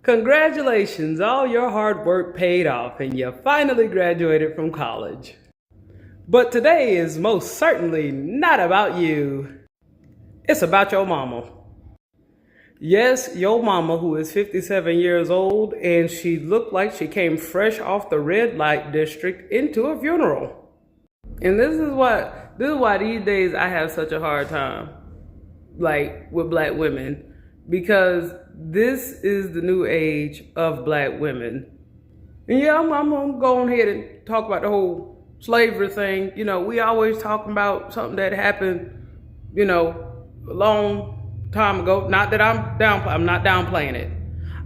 Congratulations, all your hard work paid off and you finally graduated from college. But today is most certainly not about you. It's about your mama. Yes, your mama, who is 57 years old, and she looked like she came fresh off the red light district into a funeral. And this is why these days I have such a hard time, like, with black women, because this is the new age of black women. And yeah, I'm gonna go on ahead and talk about the whole slavery thing. You know, we always talking about something that happened, a long time ago. Not that I'm not downplaying it.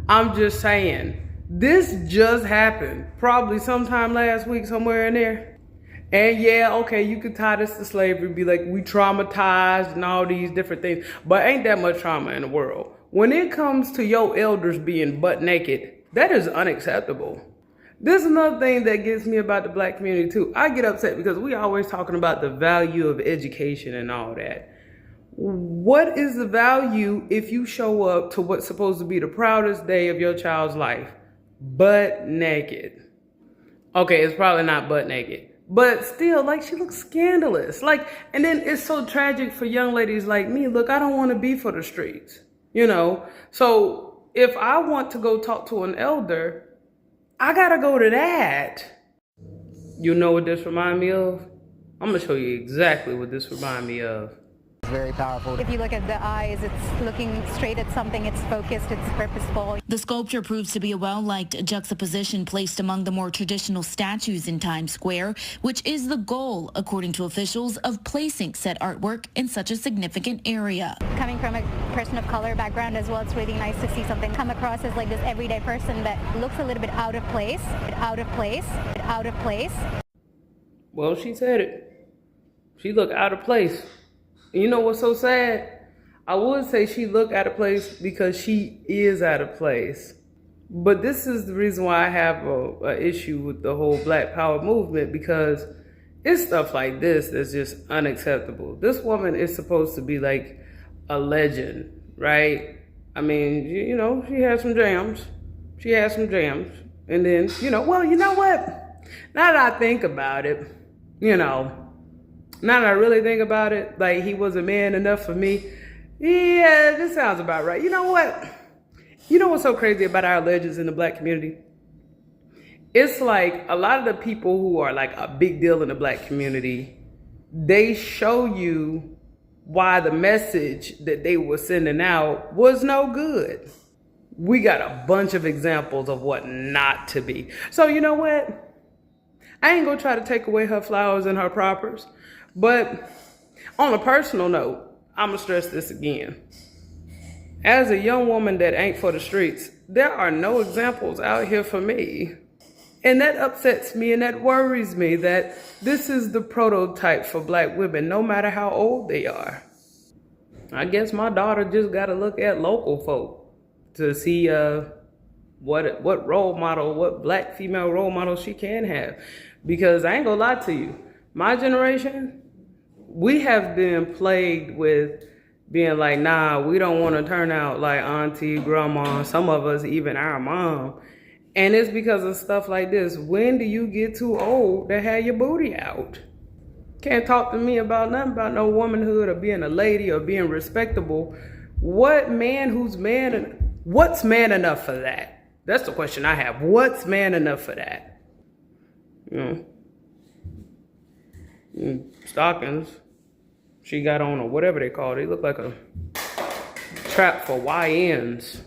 I'm just saying, this just happened probably sometime last week, somewhere in there. And yeah, okay, you could tie this to slavery, be like, we traumatized and all these different things, but ain't that much trauma in the world. When it comes to your elders being butt naked, that is unacceptable. This is another thing that gets me about the black community too. I get upset because we always talking about the value of education and all that. What is the value if you show up to what's supposed to be the proudest day of your child's life, butt naked? Okay, it's probably not butt naked, but still, like, she looks scandalous. Like, and then it's so tragic for young ladies like me. Look, I don't want to be for the streets, So if I want to go talk to an elder, I gotta go to that. You know what this remind me of? I'm gonna show you exactly what this remind me of. Very powerful. If you look at the eyes, it's looking straight at something, it's focused, it's purposeful. The sculpture proves to be a well-liked juxtaposition placed among the more traditional statues in Times Square, which is the goal, according to officials, of placing said artwork in such a significant area. Coming from a person of color background as well, it's really nice to see something come across as like this everyday person that looks a little bit out of place. Well, she said it. She looked out of place. You know what's so sad? I would say she looked out of place because she is out of place. But this is the reason why I have a issue with the whole Black Power movement, because it's stuff like this that's just unacceptable. This woman is supposed to be like a legend, right? I mean, she had some jams. And then, well, you know what? Now that I think about it, now that I really think about it, like, he was a man enough for me. Yeah, this sounds about right. You know what? You know what's so crazy about our legends in the black community? It's like a lot of the people who are like a big deal in the black community, they show you why the message that they were sending out was no good. We got a bunch of examples of what not to be. So you know what? I ain't gonna try to take away her flowers and her propers. But on a personal note, I'm going to stress this again. As a young woman that ain't for the streets, there are no examples out here for me. And that upsets me and that worries me that this is the prototype for black women, no matter how old they are. I guess my daughter just got to look at local folk to see what black female role model she can have. Because I ain't going to lie to you. My generation, we have been plagued with being like, nah, we don't want to turn out like auntie, grandma, some of us, even our mom. And it's because of stuff like this. When do you get too old to have your booty out? Can't talk to me about nothing about no womanhood or being a lady or being respectable. What's man enough for that? That's the question I have. What's man enough for that? Stockings she got on, or whatever they call it. They look like a trap for YNs.